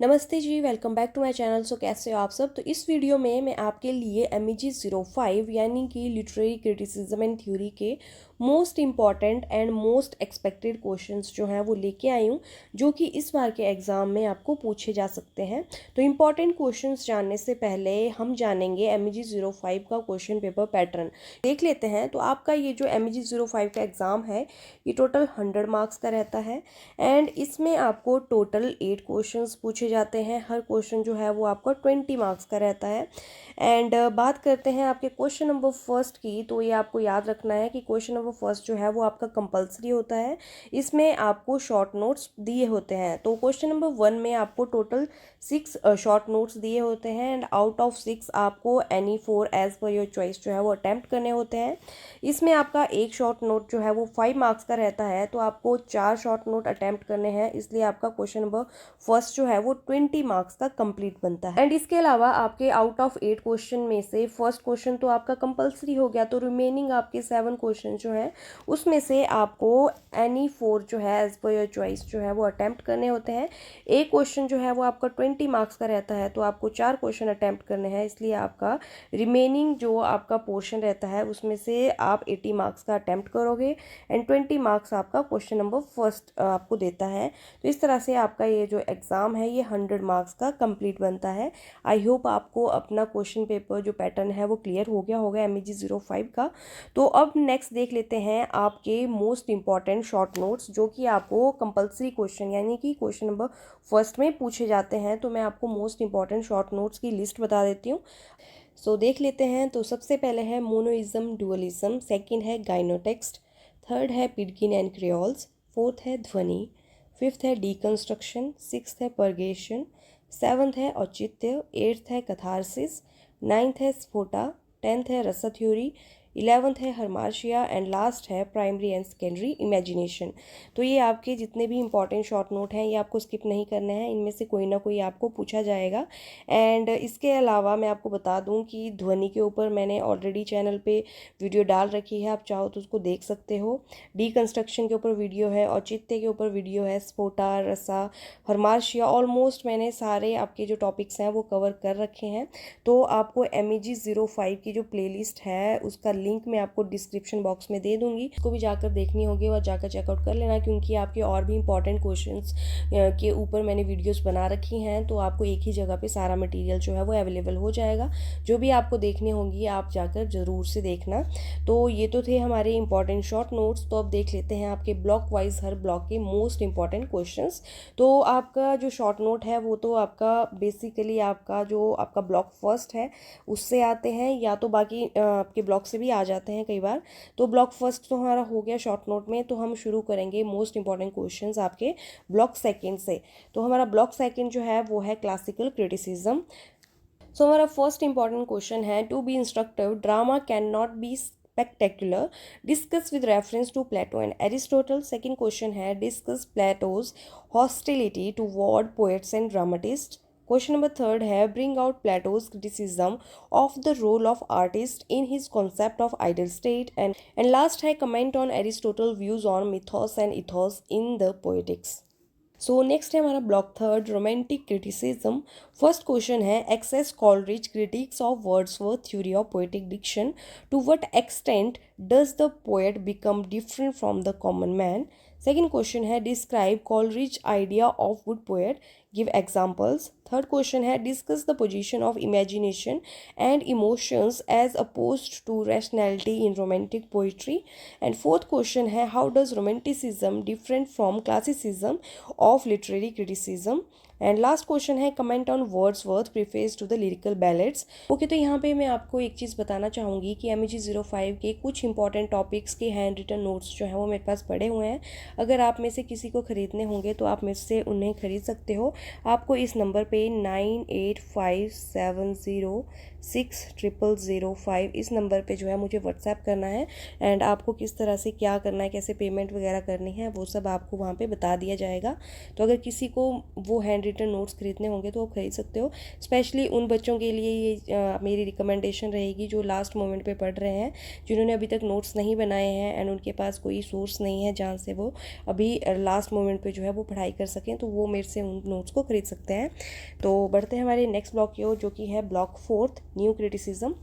नमस्ते जी, welcome back to my channel. So कैसे हो आप सब। तो इस वीडियो में मैं आपके लिए MEG 05 यानी कि लिटरेरी क्रिटिसिज्म एंड थ्योरी के most important and most expected questions जो हैं वो लेके आई हूँ, जो कि इस बार के एग्ज़ाम में आपको पूछे जा सकते हैं। तो इम्पॉर्टेंट क्वेश्चंस जानने से पहले हम जानेंगे MEG 05 का क्वेश्चन पेपर पैटर्न देख लेते हैं। तो आपका ये जो MEG 05 का एग्ज़ाम है ये टोटल 100 मार्क्स का रहता है एंड इसमें आपको टोटल 8 क्वेश्चंस पूछे जाते हैं। हर क्वेश्चन जो है वो आपका 20 मार्क्स का रहता है। एंड बात करते हैं आपके क्वेश्चन नंबर फर्स्ट की। तो ये आपको याद रखना है कि क्वेश्चन नंबर फर्स्ट जो है वो आपका कंपलसरी होता है। इसमें आपको शॉर्ट नोट्स दिए होते हैं। तो क्वेश्चन नंबर 1 में आपको टोटल 6 शॉर्ट नोट्स दिए होते हैं एंड आउट ऑफ 6 आपको any 4 as per your choice जो है वो अटैम्प्ट करने होते हैं। इसमें आपका एक शॉर्ट नोट जो है वो 5 मार्क्स का रहता है। तो आपको 4 शॉर्ट नोट अटैम्प्ट करने हैं, इसलिए आपका क्वेश्चन नंबर फर्स्ट जो है वो 20 मार्क्स का कंप्लीट बनता है। एंड इसके अलावा आपके आउट ऑफ 8 क्वेश्चन में से फर्स्ट क्वेश्चन तो आपका कंपलसरी हो गया, तो रिमेनिंग आपके 7 क्वेश्चन जो हैं उसमें से आपको एनी 4 जो है एज पर योर चॉइस जो है वो अटैम्प्ट करने होते हैं। एक क्वेश्चन जो है वो आपका 20 मार्क्स का रहता है, तो आपको 4 क्वेश्चन अटैम्प्ट करने हैं, इसलिए आपका रिमेनिंग जो आपका पोर्शन रहता है उसमें से आप 80 मार्क्स का अटैम्प्ट करोगे एंड 20 मार्क्स आपका क्वेश्चन नंबर फर्स्ट आपको देता है। तो इस तरह से आपका ये जो एग्ज़ाम है ये 100 मार्क्स का कंप्लीट बनता है। आई होप आपको अपना क्वेश्चन पेपर जो पैटर्न है वो क्लियर हो गया होगा MEG 05 का। तो अब नेक्स्ट देख लेते हैं आपके मोस्ट इंपॉर्टेंट शॉर्ट नोट्स, जो कि आपको कंपलसरी क्वेश्चन यानी कि क्वेश्चन नंबर फर्स्ट में पूछे जाते हैं। तो मैं आपको मोस्ट इंपॉर्टेंट शॉर्ट नोट्स की लिस्ट बता देती हूँ। सो देख लेते हैं। तो सबसे पहले है मोनोइज्म डुअलिज्म, सेकंड है गाइनोटेक्स्ट, थर्ड है पिडगिन एंड क्रियोल्स, फोर्थ है ध्वनि, फिफ्थ है डीकंस्ट्रक्शन, सिक्स्थ है परगेशन, सेवन्थ है औचित्य, एट्थ है कथारसिस, नाइन्थ है स्फोटा, टेंथ है रसा थ्योरी, 11th है हरमार्शिया एंड लास्ट है प्राइमरी एंड सेकेंडरी इमेजिनेशन। तो ये आपके जितने भी इंपॉर्टेंट शॉर्ट नोट हैं ये आपको स्किप नहीं करने हैं, इनमें से कोई ना कोई आपको पूछा जाएगा। एंड इसके अलावा मैं आपको बता दूं कि ध्वनि के ऊपर मैंने ऑलरेडी चैनल पे वीडियो डाल रखी है, आप चाहो तो उसको देख सकते हो। डीकंस्ट्रक्शन के ऊपर वीडियो है, औचित्य के ऊपर वीडियो है, स्फोटा, रसा, हरमार्शिया, ऑलमोस्ट मैंने सारे आपके जो टॉपिक्स हैं वो कवर कर रखे हैं। तो आपको MEG 05 की जो प्लेलिस्ट है उसका लिंक मैं आपको डिस्क्रिप्शन बॉक्स में दे दूंगी, उसको भी जाकर देखनी होगी और जाकर चेकआउट कर लेना, क्योंकि आपके और भी इंपॉर्टेंट क्वेश्चंस के ऊपर मैंने वीडियोस बना रखी हैं। तो आपको एक ही जगह पे सारा मटेरियल जो है वो अवेलेबल हो जाएगा। जो भी आपको देखनी होंगी आप जाकर ज़रूर से देखना। तो ये तो थे हमारे इंपॉर्टेंट शॉर्ट नोट्स। तो अब देख लेते हैं आपके ब्लॉक वाइज हर ब्लॉक के मोस्ट इंपॉर्टेंट क्वेश्चंस। तो आपका जो शॉर्ट नोट है वो तो आपका बेसिकली आपका जो आपका ब्लॉक फर्स्ट है उससे आते हैं, या तो बाकी आपके ब्लॉक से भी आ जाते हैं कई बार। तो ब्लॉक फर्स्ट तो हमारा हो गया शॉर्ट नोट में। तो हम शुरू करेंगे मोस्ट इंपॉर्टेंट क्वेश्चंस आपके ब्लॉक सेकंड से। तो हमारा ब्लॉक सेकंड जो है वो है क्लासिकल क्रिटिसिज्म। सो हमारा फर्स्ट इंपॉर्टेंट क्वेश्चन है, to be instructive drama can not be spectacular, discuss with reference to Plato and Aristotle. Second question है, discuss Plato's hostility toward poets and dramatists. Question number third है, bring out Plato's criticism of the role of artist in his concept of ideal state. And last है, comment on Aristotle views on mythos and ethos in the poetics. So next है हमारा block third, romantic criticism. First question है, assess Coleridge critics of Wordsworth theory of poetic diction, to what extent does the poet become different from the common man. Second question है, describe Coleridge idea of good poet, give examples. Third question है, discuss the position of imagination and emotions as opposed to rationality in romantic poetry. And fourth question है, how does romanticism different from classicism of literary criticism. And last question है, comment on Wordsworth preface to the lyrical ballads. Okay, तो यहाँ पे मैं आपको एक चीज़ बताना चाहूँगी कि MEG 05 के कुछ इंपॉर्टेंट टॉपिक्स के हैंड रिटन नोट्स जो हैं वो मेरे पास पड़े हुए हैं। अगर आप में से किसी को ख़रीदने होंगे तो आप मुझसे उन्हें ख़रीद सकते हो। आपको इस नंबर पे 9857060005 इस नंबर पे जो है मुझे व्हाट्सएप करना है। एंड आपको किस तरह से क्या करना है, कैसे पेमेंट वगैरह करनी है, वो सब आपको वहाँ पे बता दिया जाएगा। तो अगर किसी को वो हैंड रिटर्न नोट्स खरीदने होंगे तो आप खरीद सकते हो। स्पेशली उन बच्चों के लिए ये मेरी रिकमेंडेशन रहेगी जो लास्ट मोमेंट पे पढ़ रहे हैं, जिन्होंने अभी तक नोट्स नहीं बनाए हैं एंड उनके पास कोई सोर्स नहीं है जहाँ से वो अभी लास्ट मोमेंट पे जो है वो पढ़ाई कर सकें, तो वो मेरे से उन नोट्स को खरीद सकते हैं। तो बढ़ते हैं हमारे नेक्स्ट ब्लॉक की ओर, जो कि है block 4th, new criticism.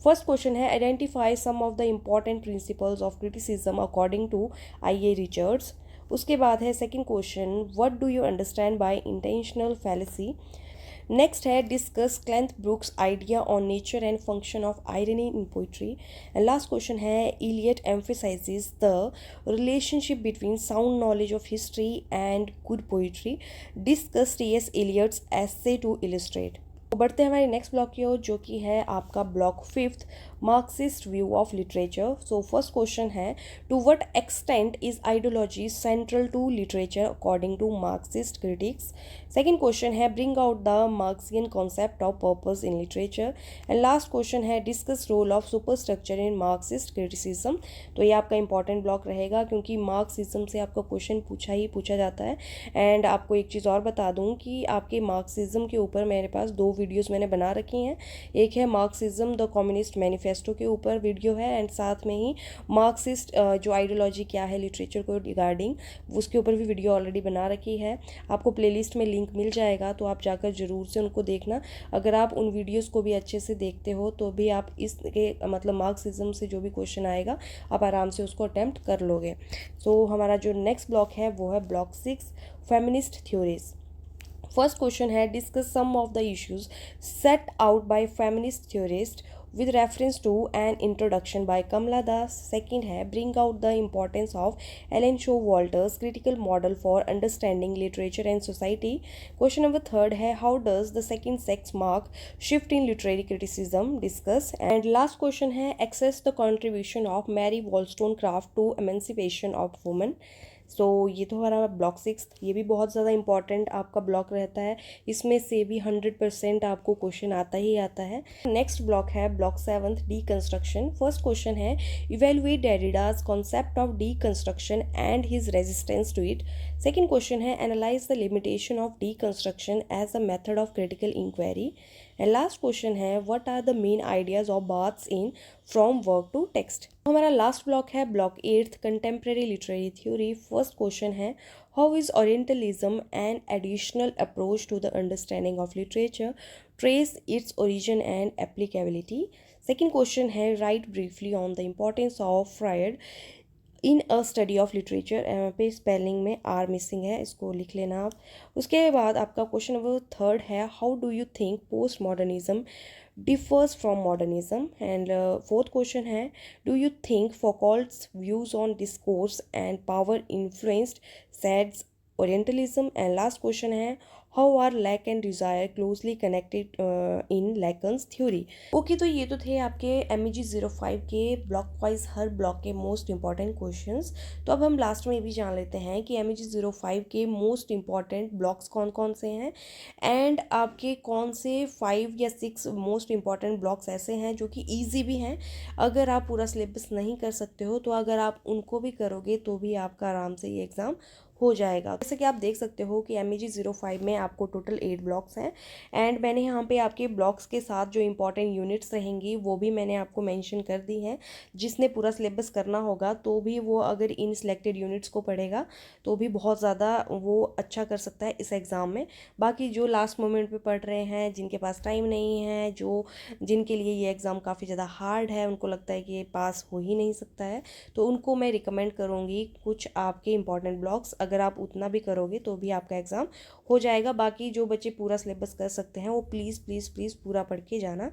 First question है identify some of the important principles of criticism according to I A Richards. उसके बाद है second question, what do you understand by intentional fallacy. Next है discuss Cleanth Brooks idea on nature and function of irony in poetry. And last question है Eliot emphasises the relationship between sound knowledge of history and good poetry. Discuss T S. Eliot's essay to illustrate. तो बढ़ते हैं हमारे next block की ओर, जो कि है आपका block 5th, Marxist view of literature. So first question है to what extent is ideology central to literature according to Marxist critics. Second question है bring out the Marxian concept of purpose in literature. And last question है discuss role of superstructure in Marxist criticism. तो ये आपका important block रहेगा क्योंकि Marxism से आपका question पूछा जाता है। एंड आपको एक चीज़ और बता दूं कि आपके मार्क्सिज्म के ऊपर मेरे पास 2 वीडियोस मैंने बना रखी हैं। एक है मार्क्सिज्म द कम्युनिस्ट मैनिफेस्टो के ऊपर वीडियो है, एंड साथ में ही मार्क्सिस्ट जो आइडियोलॉजी क्या है लिटरेचर को रिगार्डिंग, उसके ऊपर भी वीडियो ऑलरेडी बना रखी है। आपको प्लेलिस्ट में लिंक मिल जाएगा, तो आप जाकर ज़रूर से उनको देखना। अगर आप उन वीडियोज़ को भी अच्छे से देखते हो तो भी आप इसके मतलब मार्क्सिज्म से जो भी क्वेश्चन आएगा आप आराम से उसको अटैम्प्ट कर लोगे। सो हमारा जो नेक्स्ट ब्लॉक है वो है block 6, feminist theories. First question है discuss some of the issues set out by feminist theorist with reference to an introduction by Kamala Das. Second है bring out the importance of Ellen Showalter's critical model for understanding literature and society. Question number 3 है how does the second sex mark shift in literary criticism, discuss. And last question है access the contribution of Mary Wollstonecraft to emancipation of women. सो ये तो हमारा block 6, ये भी बहुत ज़्यादा important आपका ब्लॉक रहता है। इसमें से भी 100% आपको क्वेश्चन आता ही आता है। नेक्स्ट ब्लॉक है block 7th, deconstruction. First question है evaluate Derrida's concept of deconstruction and his resistance to it. Second question है analyse the limitation of deconstruction as a method of critical inquiry. And last question है what are the main ideas of Barthes in from work to text. हमारा last block है block 8th, contemporary literary theory. First question है how is orientalism an additional approach to the understanding of literature, trace its origin and applicability. Second question है write briefly on the importance of Freud in a study of literature. यहाँ पे spelling में are missing है, इसको लिख लेना आप। उसके बाद आपका क्वेश्चन नंबर 3 है how do you think post modernism differs from modernism. And fourth question है do you think Foucault's views on discourse and power influenced Said's Orientalism. And last question है how are lack and desire closely connected in Lacan's theory. Okay, तो ये तो थे आपके MEG 05 के block wise हर block के most important questions. तो अब हम लास्ट में ये भी जान लेते हैं कि MEG 05 के मोस्ट इंपॉर्टेंट ब्लॉक्स कौन कौन से हैं एंड आपके कौन से 5 या 6 मोस्ट इंपॉर्टेंट ब्लॉक्स ऐसे हैं जो कि ईजी भी हैं। अगर आप पूरा सिलेबस नहीं कर सकते हो तो अगर आप उनको भी करोगे तो भी आपका आराम से ये एग्ज़ाम हो जाएगा। जैसे कि आप देख सकते हो कि MEG 05 में आपको टोटल 8 ब्लॉक्स हैं एंड मैंने यहाँ पे आपके ब्लॉक्स के साथ जो इंपॉर्टेंट यूनिट्स रहेंगी वो भी मैंने आपको मेंशन कर दी हैं। जिसने पूरा सिलेबस करना होगा तो भी वो अगर इन सिलेक्टेड यूनिट्स को पढ़ेगा तो भी बहुत ज़्यादा वो अच्छा कर सकता है इस एग्ज़ाम में। बाकी जो लास्ट मोमेंट पे पढ़ रहे हैं, जिनके पास टाइम नहीं है, जिनके लिए ये एग्ज़ाम काफ़ी ज़्यादा हार्ड है, उनको लगता है कि ये पास हो ही नहीं सकता है, तो उनको मैं रिकमेंड करूँगी कुछ आपके इंपॉर्टेंट ब्लॉक्स। अगर आप उतना भी करोगे तो भी आपका एग्ज़ाम हो जाएगा। बाकी जो बच्चे पूरा सिलेबस कर सकते हैं वो प्लीज़ प्लीज़ प्लीज़ पूरा पढ़ के जाना,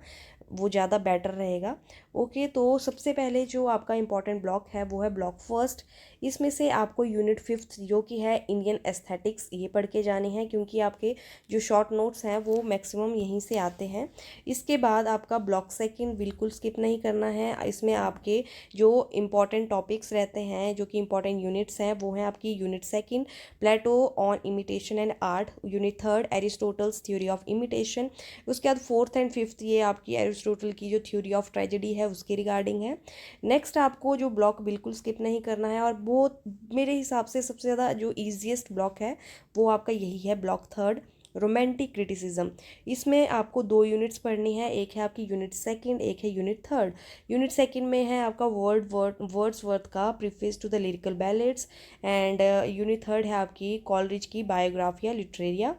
वो ज़्यादा बेटर रहेगा। ओके, तो सबसे पहले जो आपका इंपॉर्टेंट ब्लॉक है वो है ब्लॉक 1st। इसमें से आपको यूनिट 5th जो कि है इंडियन एस्थेटिक्स ये पढ़ के जानी है क्योंकि आपके जो शॉर्ट नोट्स हैं वो मैक्सिमम यहीं से आते हैं। इसके बाद आपका ब्लॉक 2 बिल्कुल स्किप नहीं करना है। इसमें आपके जो इंपॉर्टेंट टॉपिक्स रहते हैं, जो कि इंपॉर्टेंट यूनिट्स हैं, वो हैं आपकी unit 2 Plato on imitation and art, unit 3 Aristotle's theory of imitation. उसके बाद 4th एंड 5th ये आपकी एरिस्टोटल की जो थ्योरी ऑफ ट्रेजेडी है उसके रिगार्डिंग है। नेक्स्ट आपको जो ब्लॉक बिल्कुल स्किप नहीं करना है और वो मेरे हिसाब से सबसे ज़्यादा जो ईजीएस्ट ब्लॉक है वो आपका यही है ब्लॉक 3 रोमांटिक क्रिटिसिज्म। इसमें आपको 2 यूनिट्स पढ़नी है, एक है आपकी यूनिट सेकंड, एक है यूनिट थर्ड। यूनिट सेकंड में है आपका वर्ड्सवर्थ का preface to the lyrical ballads, and unit third है आपकी कॉलरिज की बायोग्राफिया लिटरेरिया।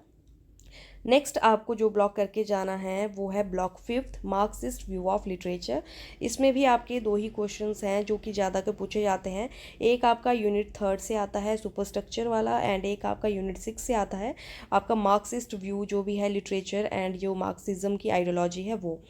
नेक्स्ट आपको जो ब्लॉक करके जाना है वो है block fifth, Marxist view of literature. इसमें भी आपके 2 ही क्वेश्चंस हैं जो कि ज़्यादा कर पूछे जाते हैं। एक आपका यूनिट थर्ड से आता है सुपरस्ट्रक्चर वाला, एंड एक आपका यूनिट 6 से आता है आपका मार्क्सिस्ट व्यू जो भी है लिटरेचर एंड जो मार्क्सिज्म की आइडियोलॉजी है वो।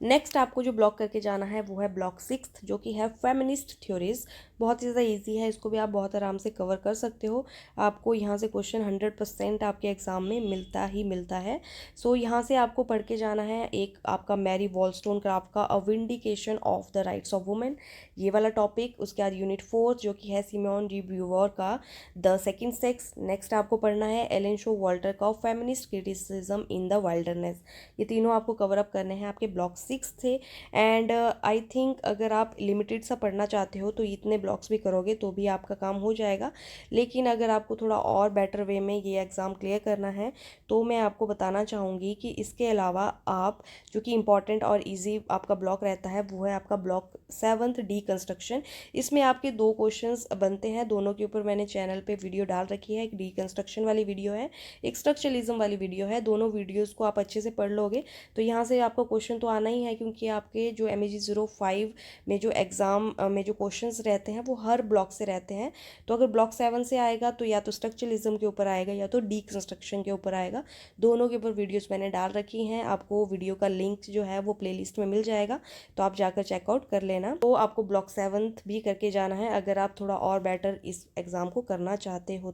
नेक्स्ट आपको जो ब्लॉक करके जाना है वो है ब्लॉक सिक्स्थ, जो कि है फेमिनिस्ट थ्योरीज। बहुत ही ज़्यादा ईजी है, इसको भी आप बहुत आराम से कवर कर सकते हो। आपको यहाँ से क्वेश्चन 100% आपके एग्जाम में मिलता ही मिलता है। सो यहाँ से आपको पढ़ के जाना है एक आपका मैरी वॉलस्टोनक्राफ्ट का a vindication of the rights of women, ये वाला टॉपिक। उसके बाद यूनिट 4 जो कि है सिमोन डी ब्यूवर का द सेकंड सेक्स। नेक्स्ट आपको पढ़ना है एलन शो वॉल्टर का feminist criticism in the wilderness. ये तीनों आपको कवर अप करने हैं आपके ब्लॉक 6 थे। एंड आई थिंक अगर आप लिमिटेड सा पढ़ना चाहते हो तो इतने ब्लॉक्स भी करोगे तो भी आपका काम हो जाएगा। लेकिन अगर आपको थोड़ा और बेटर वे में ये एग्ज़ाम क्लियर करना है तो मैं आपको बताना चाहूँगी कि इसके अलावा आप जो कि इम्पॉर्टेंट और इजी आपका ब्लॉक रहता है वो है आपका ब्लॉक 7th डीकंस्ट्रक्शन। इसमें आपके 2 क्वेश्चंस बनते हैं, दोनों के ऊपर मैंने चैनल पे वीडियो डाल रखी है। एक डीकंस्ट्रक्शन वाली वीडियो है, एक स्ट्रक्चरलिज्म वाली वीडियो है। दोनों वीडियोज़ को आप अच्छे से पढ़ लोगे तो यहाँ से आपका क्वेश्चन तो आना ही है, क्योंकि आपके जो MEG 05 में जो एग्ज़ाम में जो क्वेश्चंस रहते हैं वो हर ब्लॉक से रहते हैं। तो अगर ब्लॉक 7 से आएगा तो या तो स्ट्रक्चरलिज्म के ऊपर आएगा या तो डीकंस्ट्रक्शन के ऊपर आएगा। दोनों के ऊपर वीडियोस मैंने डाल रखी हैं, आपको वीडियो का लिंक जो है वो प्लेलिस्ट में मिल जाएगा, तो आप जाकर चेकआउट कर लेना। तो आपको ब्लॉक 7 भी करके जाना है अगर आप थोड़ा और बेटर इस एग्ज़ाम को करना चाहते हो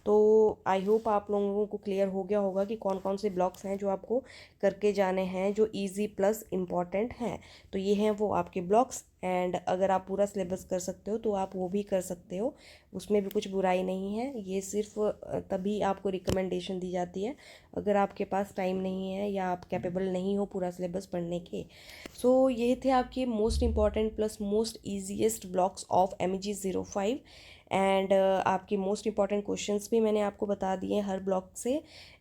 तो आई होप आप लोगों को क्लियर हो गया होगा कि कौन कौन से ब्लॉक्स हैं जो आपको करके जाने हैं जो ईजी प्लस इम्पॉर्टेंट हैं। तो ये हैं वो आपके ब्लॉक्स, एंड अगर आप पूरा सिलेबस कर सकते हो तो आप वो भी कर सकते हो, उसमें भी कुछ बुराई नहीं है। ये सिर्फ तभी आपको रिकमेंडेशन दी जाती है अगर आपके पास टाइम नहीं है या आप कैपेबल नहीं हो पूरा सिलेबस पढ़ने के। सो ये थे आपके most important plus most easiest blocks of MEG 05। And आपके मोस्ट इंपॉर्टेंट क्वेश्चंस भी मैंने आपको बता दिए हर ब्लॉक से,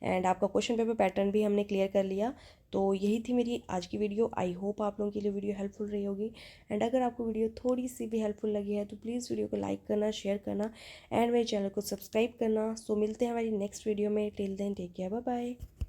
एंड आपका क्वेश्चन पेपर पैटर्न भी हमने क्लियर कर लिया। तो यही थी मेरी आज की वीडियो। आई होप आप लोगों के लिए वीडियो हेल्पफुल रही होगी, एंड अगर आपको वीडियो थोड़ी सी भी हेल्पफुल लगी है तो प्लीज़ वीडियो को लाइक करना, शेयर करना, एंड मेरे चैनल को सब्सक्राइब करना। सो मिलते हैं हमारी नेक्स्ट वीडियो में। Till then take care, bye bye.